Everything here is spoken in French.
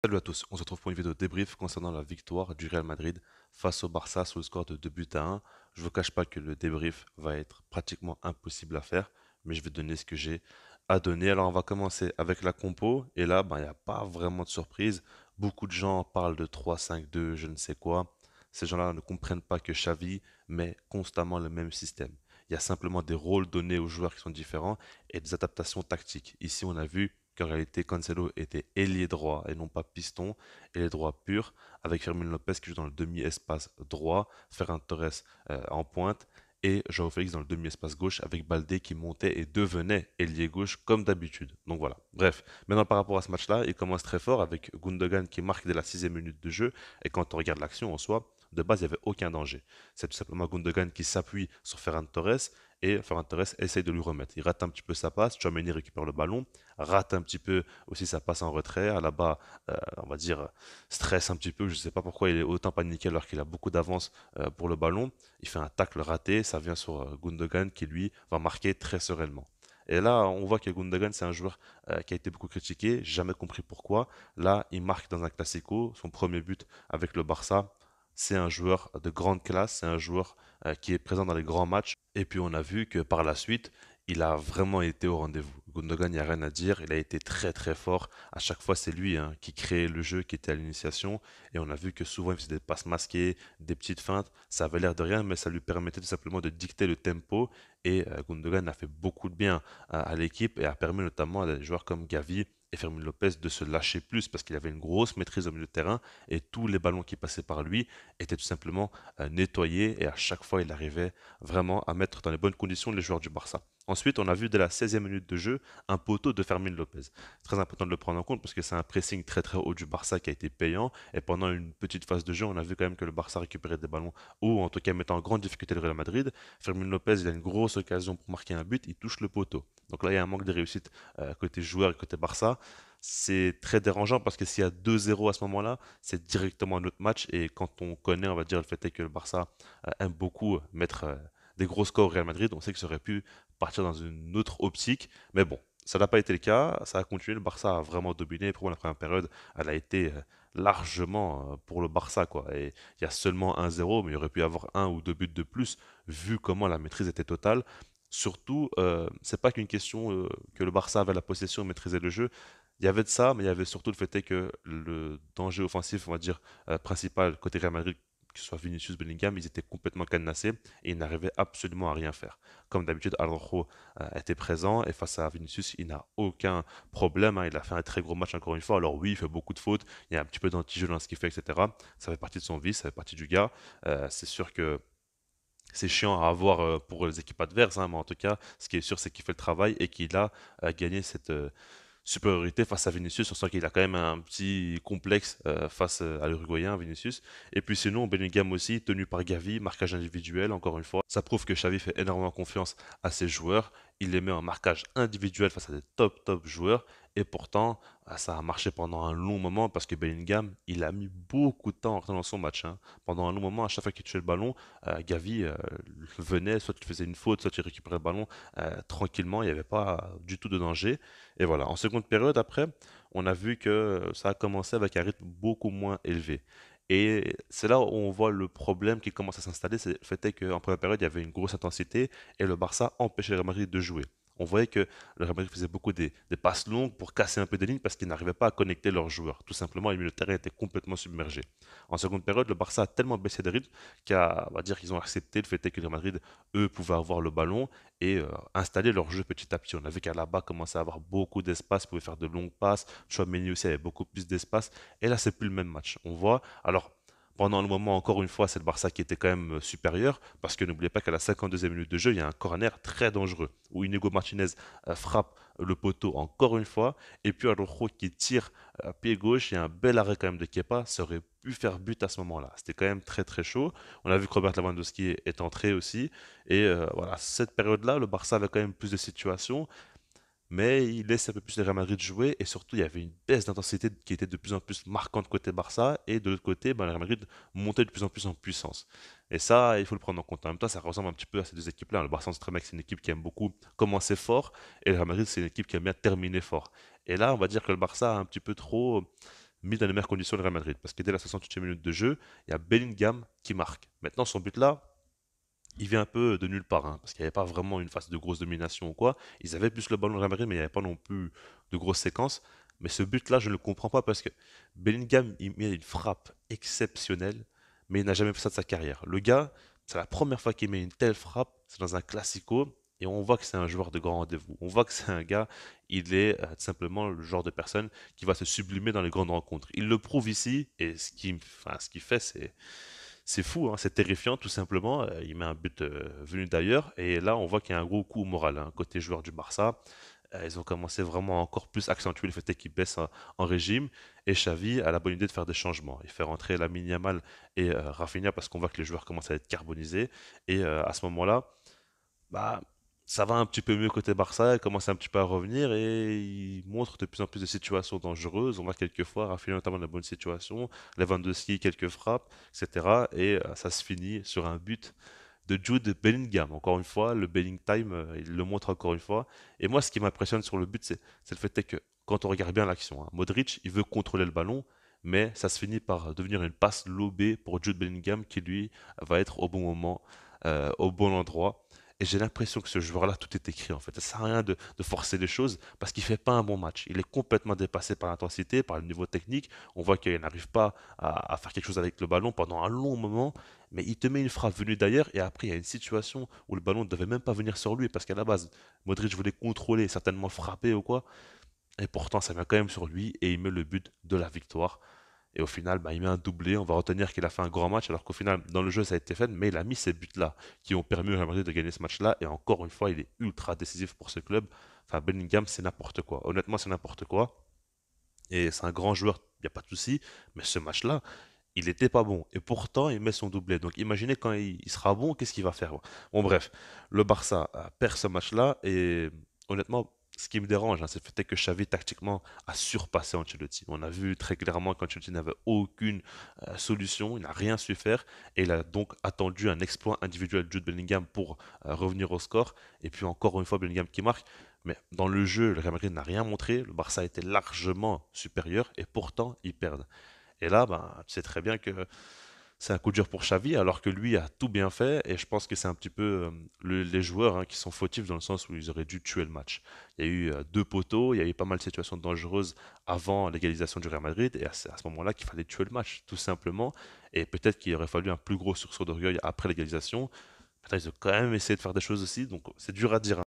Salut à tous, on se retrouve pour une vidéo débrief concernant la victoire du Real Madrid face au Barça sur le score de 2 buts à 1. Je ne vous cache pas que le débrief va être pratiquement impossible à faire, mais je vais donner ce que j'ai à donner. Alors on va commencer avec la compo, et là, il n'y a pas vraiment de surprise. Beaucoup de gens parlent de 3-5-2, je ne sais quoi. Ces gens-là ne comprennent pas que Xavi met constamment le même système. Il y a simplement des rôles donnés aux joueurs qui sont différents et des adaptations tactiques. Ici, on a vu qu'en réalité Cancelo était ailier droit et non pas piston, ailier droit pur, avec Fermin Lopez qui joue dans le demi-espace droit, Ferran Torres en pointe et Joao Félix dans le demi-espace gauche avec Baldé qui montait et devenait ailier gauche comme d'habitude. Donc voilà. Bref, maintenant par rapport à ce match-là, il commence très fort avec Gundogan qui marque dès la 6e minute de jeu et quand on regarde l'action en soi, de base, il n'y avait aucun danger. C'est tout simplement Gundogan qui s'appuie sur Ferran Torres et Ferran Torres essaye de lui remettre. Il rate un petit peu sa passe, Tchouaméni récupère le ballon, rate un petit peu aussi sa passe en retrait. Alaba, on va dire, stresse un petit peu. Je ne sais pas pourquoi il est autant paniqué alors qu'il a beaucoup d'avance pour le ballon. Il fait un tacle raté, ça vient sur Gundogan qui lui va marquer très sereinement. Et là, on voit que Gundogan, c'est un joueur qui a été beaucoup critiqué, jamais compris pourquoi. Là, il marque dans un classico, son premier but avec le Barça. C'est un joueur de grande classe, c'est un joueur qui est présent dans les grands matchs. Et puis on a vu que par la suite, il a vraiment été au rendez-vous. Gundogan, il n'y a rien à dire, il a été très très fort. À chaque fois, c'est lui qui créait le jeu, qui était à l'initiation. Et on a vu que souvent, il faisait des passes masquées, des petites feintes. Ça avait l'air de rien, mais ça lui permettait tout simplement de dicter le tempo. Et Gundogan a fait beaucoup de bien à l'équipe et a permis notamment à des joueurs comme Gavi et Fermin Lopez de se lâcher plus parce qu'il avait une grosse maîtrise au milieu de terrain et tous les ballons qui passaient par lui étaient tout simplement nettoyés et à chaque fois il arrivait vraiment à mettre dans les bonnes conditions les joueurs du Barça. Ensuite, on a vu dès la 16e minute de jeu un poteau de Fermin Lopez. Très important de le prendre en compte parce que c'est un pressing très très haut du Barça qui a été payant. Et pendant une petite phase de jeu, on a vu quand même que le Barça récupérait des ballons ou en tout cas mettant en grande difficulté le Real Madrid. Fermin Lopez, il a une grosse occasion pour marquer un but, il touche le poteau. Donc là, il y a un manque de réussite côté joueur et côté Barça. C'est très dérangeant parce que s'il y a 2-0 à ce moment-là, c'est directement un autre match. Et quand on connaît, on va dire, le fait est que le Barça aime beaucoup mettre des gros scores au Real Madrid, on sait que ça aurait pu partir dans une autre optique. Mais bon, ça n'a pas été le cas. Ça a continué. Le Barça a vraiment dominé. Pour la première période, elle a été largement pour le Barça, quoi. Et il y a seulement 1-0, mais il y aurait pu y avoir un ou deux buts de plus, vu comment la maîtrise était totale. Surtout, c'est pas qu'une question que le Barça avait la possession et maîtrisait le jeu. Il y avait de ça, mais il y avait surtout le fait est que le danger offensif, on va dire, principal côté Real Madrid, que ce soit Vinicius, Bellingham, ils étaient complètement cadenassés et ils n'arrivaient absolument à rien faire. Comme d'habitude, Araujo était présent et face à Vinicius, il n'a aucun problème, hein. Il a fait un très gros match encore une fois. Alors oui, il fait beaucoup de fautes, il y a un petit peu d'anti-jeu dans ce qu'il fait, etc. Ça fait partie de son vice, ça fait partie du gars. C'est sûr que c'est chiant à avoir pour les équipes adverses, hein, mais en tout cas, ce qui est sûr, c'est qu'il fait le travail et qu'il a gagné cette supériorité face à Vinicius. On sent qu'il a quand même un petit complexe face à l'Uruguayen, Vinicius. Et puis sinon, Bellingham aussi, tenu par Gavi, marquage individuel, encore une fois. Ça prouve que Xavi fait énormément confiance à ses joueurs. Il les met en marquage individuel face à des top joueurs. Et pourtant, ça a marché pendant un long moment parce que Bellingham, il a mis beaucoup de temps en rentrant dans son match, hein. Pendant un long moment, à chaque fois qu'il touchait le ballon, Gavi venait, soit il faisait une faute, soit il récupérait le ballon tranquillement, il n'y avait pas du tout de danger. Et voilà, en seconde période, après, on a vu que ça a commencé avec un rythme beaucoup moins élevé. Et c'est là où on voit le problème qui commence à s'installer, c'est le fait est qu'en première période, il y avait une grosse intensité et le Barça empêchait le Real Madrid de jouer. On voyait que le Real Madrid faisait beaucoup des passes longues pour casser un peu des lignes parce qu'ils n'arrivaient pas à connecter leurs joueurs. Tout simplement, le milieu de terrain était complètement submergé. En seconde période, le Barça a tellement baissé de rythme on va dire qu'ils ont accepté le fait est que le Real Madrid, eux, pouvaient avoir le ballon et installer leur jeu petit à petit. On a vu qu'Alaba commençait à avoir beaucoup d'espace, pouvait faire de longues passes. Chouameni aussi avait beaucoup plus d'espace. Et là, c'est plus le même match. On voit, alors, pendant le moment, encore une fois, c'est le Barça qui était quand même supérieur, parce que n'oubliez pas qu'à la 52e minute de jeu, il y a un corner très dangereux, où Inigo Martinez frappe le poteau encore une fois, et puis Araujo qui tire à pied gauche, il y a un bel arrêt quand même de Kepa, ça aurait pu faire but à ce moment-là. C'était quand même très très chaud. On a vu que Robert Lewandowski est entré aussi, et voilà, cette période-là, le Barça avait quand même plus de situations, mais il laisse un peu plus le Real Madrid jouer et surtout il y avait une baisse d'intensité qui était de plus en plus marquante côté Barça et de l'autre côté, le Real Madrid montait de plus en plus en puissance. Et ça, il faut le prendre en compte. En même temps, ça ressemble un petit peu à ces deux équipes-là. Le Barça, on sait très bien que c'est une équipe qui aime beaucoup commencer fort et le Real Madrid, c'est une équipe qui aime bien terminer fort. Et là, on va dire que le Barça a un petit peu trop mis dans les meilleures conditions le Real Madrid. Parce que dès la 68e minute de jeu, il y a Bellingham qui marque. Maintenant, son but là, il vient un peu de nulle part, hein, parce qu'il n'y avait pas vraiment une phase de grosse domination ou quoi. Ils avaient plus le ballon le Real Madrid, mais il n'y avait pas non plus de grosses séquences. Mais ce but-là, je ne le comprends pas parce que Bellingham, il met une frappe exceptionnelle, mais il n'a jamais fait ça de sa carrière. Le gars, c'est la première fois qu'il met une telle frappe, c'est dans un classico, et on voit que c'est un joueur de grand rendez-vous. On voit que c'est un gars, il est tout simplement le genre de personne qui va se sublimer dans les grandes rencontres. Il le prouve ici, et ce qu'il fait, c'est fou, hein, c'est terrifiant tout simplement. Il met un but venu d'ailleurs, et là on voit qu'il y a un gros coup au moral, hein, côté joueur du Barça. Ils ont commencé vraiment à encore plus accentuer le fait qu'ils baissent en régime. Et Xavi a la bonne idée de faire des changements. Il fait rentrer Lamine Yamal et Rafinha parce qu'on voit que les joueurs commencent à être carbonisés. Et à ce moment-là, bah, ça va un petit peu mieux côté Barça, il commence un petit peu à revenir et il montre de plus en plus de situations dangereuses. On voit quelques fois Rafinha notamment dans de bonnes situations, Lewandowski quelques frappes, etc. Et ça se finit sur un but de Jude Bellingham. Encore une fois, le Belling Time, il le montre encore une fois. Et moi, ce qui m'impressionne sur le but, c'est le fait que quand on regarde bien l'action, hein, Modric, il veut contrôler le ballon, mais ça se finit par devenir une passe lobée pour Jude Bellingham qui, lui, va être au bon moment, au bon endroit. Et j'ai l'impression que ce joueur-là, tout est écrit en fait. Ça sert à rien de forcer les choses parce qu'il fait pas un bon match. Il est complètement dépassé par l'intensité, par le niveau technique. On voit qu'il n'arrive pas à faire quelque chose avec le ballon pendant un long moment. Mais il te met une frappe venue d'ailleurs et après il y a une situation où le ballon ne devait même pas venir sur lui parce qu'à la base, Modric voulait contrôler, certainement frapper ou quoi. Et pourtant, ça vient quand même sur lui et il met le but de la victoire. Et au final, bah, il met un doublé. On va retenir qu'il a fait un grand match, alors qu'au final, dans le jeu, ça a été fait, mais il a mis ces buts-là qui ont permis au Real Madrid de gagner ce match-là. Et encore une fois, il est ultra décisif pour ce club. Enfin, Bellingham, c'est n'importe quoi. Honnêtement, c'est n'importe quoi. Et c'est un grand joueur, il n'y a pas de souci. Mais ce match-là, il n'était pas bon. Et pourtant, il met son doublé. Donc imaginez quand il sera bon, qu'est-ce qu'il va faire? Bon, bref, le Barça perd ce match-là. Et honnêtement, ce qui me dérange, hein, c'est le fait que Xavi, tactiquement, a surpassé Ancelotti. On a vu très clairement qu'Ancelotti n'avait aucune solution, il n'a rien su faire. Et il a donc attendu un exploit individuel de Jude Bellingham pour revenir au score. Et puis encore une fois, Bellingham qui marque. Mais dans le jeu, le Real Madrid n'a rien montré. Le Barça était largement supérieur et pourtant ils perdent. Et là, ben, tu sais très bien que c'est un coup dur pour Xavi, alors que lui a tout bien fait. Et je pense que c'est un petit peu les joueurs, hein, qui sont fautifs dans le sens où ils auraient dû tuer le match. Il y a eu deux poteaux, il y a eu pas mal de situations dangereuses avant l'égalisation du Real Madrid. Et c'est à ce moment-là qu'il fallait tuer le match, tout simplement. Et peut-être qu'il aurait fallu un plus gros sursaut d'orgueil après l'égalisation. Maintenant, ils ont quand même essayé de faire des choses aussi, donc c'est dur à dire, hein.